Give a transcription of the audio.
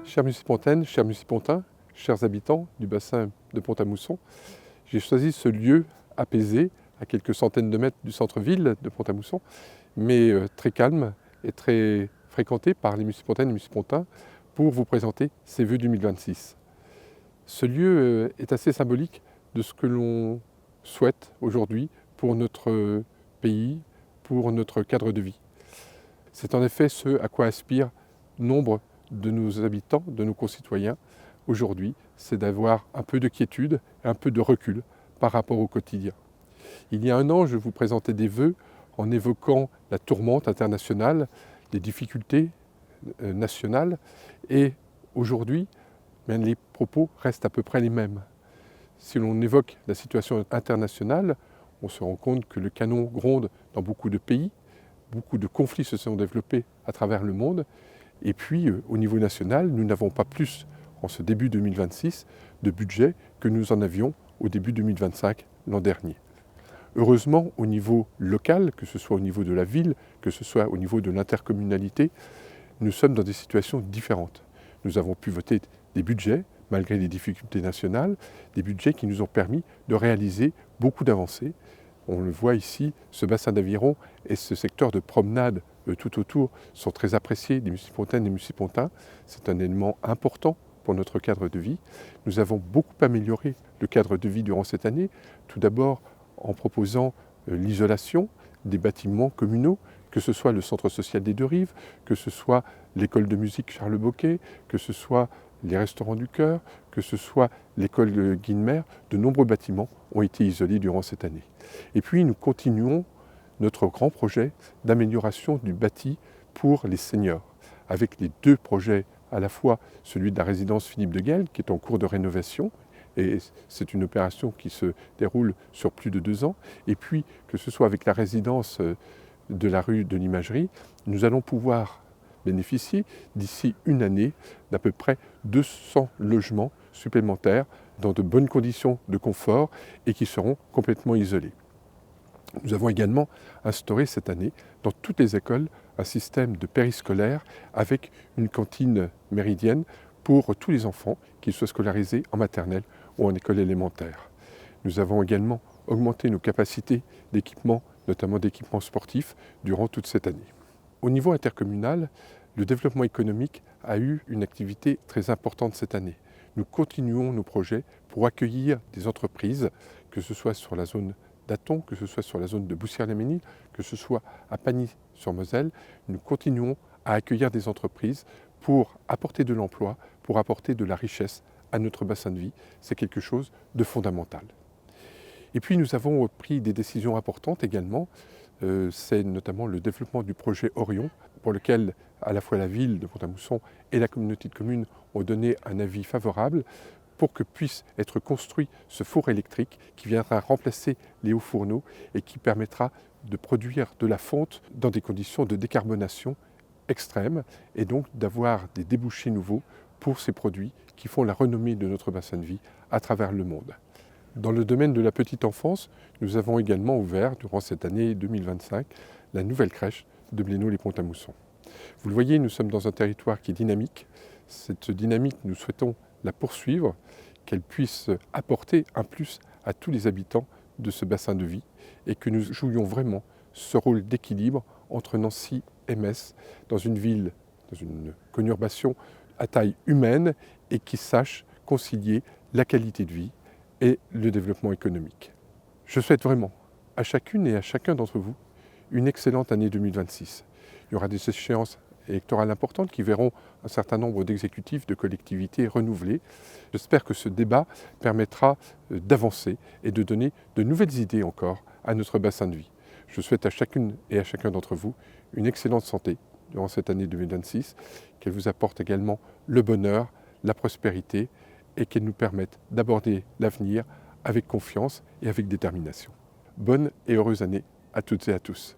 Chères Musipontaines, chers Musipontins, chers habitants du bassin de Pont-à-Mousson, j'ai choisi ce lieu apaisé, à quelques centaines de mètres du centre-ville de Pont-à-Mousson, mais très calme et très fréquenté par les Musipontaines et Musipontins, pour vous présenter ces vœux 2026. Ce lieu est assez symbolique de ce que l'on souhaite aujourd'hui pour notre pays, pour notre cadre de vie. C'est en effet ce à quoi aspirent nombre de nos habitants, de nos concitoyens aujourd'hui, c'est d'avoir un peu de quiétude et un peu de recul par rapport au quotidien. Il y a un an, je vous présentais des vœux en évoquant la tourmente internationale, les difficultés nationales, et aujourd'hui, les propos restent à peu près les mêmes. Si l'on évoque la situation internationale, on se rend compte que le canon gronde dans beaucoup de pays, beaucoup de conflits se sont développés à travers le monde, et puis au niveau national, nous n'avons pas plus, en ce début 2026, de budget que nous en avions au début 2025 l'an dernier. Heureusement, au niveau local, que ce soit au niveau de la ville, que ce soit au niveau de l'intercommunalité, nous sommes dans des situations différentes. Nous avons pu voter des budgets, malgré les difficultés nationales, des budgets qui nous ont permis de réaliser beaucoup d'avancées. On le voit ici, ce bassin d'aviron et ce secteur de promenade tout autour sont très appréciés des Musipontaines et des Musipontins. C'est un élément important pour notre cadre de vie. Nous avons beaucoup amélioré le cadre de vie durant cette année, tout d'abord en proposant l'isolation des bâtiments communaux, que ce soit le centre social des Deux-Rives, que ce soit l'école de musique Charles Bocquet, que ce soit les restaurants du cœur, que ce soit l'école Guilmer, de nombreux bâtiments ont été isolés durant cette année. Et puis nous continuons notre grand projet d'amélioration du bâti pour les seniors, avec les deux projets, à la fois celui de la résidence Philippe de Ghel, qui est en cours de rénovation, et c'est une opération qui se déroule sur plus de 2 ans, et puis que ce soit avec la résidence de la rue de l'Imagerie, nous allons pouvoir bénéficier d'ici une année d'à peu près 200 logements supplémentaires dans de bonnes conditions de confort et qui seront complètement isolés. Nous avons également instauré cette année dans toutes les écoles un système de périscolaire avec une cantine méridienne pour tous les enfants, qu'ils soient scolarisés en maternelle ou en école élémentaire. Nous avons également augmenté nos capacités d'équipement, notamment d'équipements sportifs, durant toute cette année. Au niveau intercommunal, le développement économique a eu une activité très importante cette année. Nous continuons nos projets pour accueillir des entreprises, que ce soit sur la zone d'Athon, que ce soit sur la zone de Boussières-la-Ménil, que ce soit à Pagny-sur-Moselle. Nous continuons à accueillir des entreprises pour apporter de l'emploi, pour apporter de la richesse à notre bassin de vie. C'est quelque chose de fondamental. Et puis nous avons pris des décisions importantes également. C'est notamment le développement du projet Orion, pour lequel à la fois la ville de Pont-à-Mousson et la communauté de communes ont donné un avis favorable pour que puisse être construit ce four électrique qui viendra remplacer les hauts fourneaux et qui permettra de produire de la fonte dans des conditions de décarbonation extrêmes et donc d'avoir des débouchés nouveaux pour ces produits qui font la renommée de notre bassin de vie à travers le monde. Dans le domaine de la petite enfance, nous avons également ouvert, durant cette année 2025, la nouvelle crèche de Blénaud-les-Pont-à-Mousson. Vous le voyez, nous sommes dans un territoire qui est dynamique. Cette dynamique, nous souhaitons la poursuivre, qu'elle puisse apporter un plus à tous les habitants de ce bassin de vie et que nous jouions vraiment ce rôle d'équilibre entre Nancy et Metz dans une ville, dans une conurbation à taille humaine et qui sache concilier la qualité de vie et le développement économique. Je souhaite vraiment à chacune et à chacun d'entre vous une excellente année 2026. Il y aura des échéances électorales importantes qui verront un certain nombre d'exécutifs, de collectivités renouvelés. J'espère que ce débat permettra d'avancer et de donner de nouvelles idées encore à notre bassin de vie. Je souhaite à chacune et à chacun d'entre vous une excellente santé durant cette année 2026, qu'elle vous apporte également le bonheur, la prospérité et qu'elle nous permette d'aborder l'avenir avec confiance et avec détermination. Bonne et heureuse année à toutes et à tous.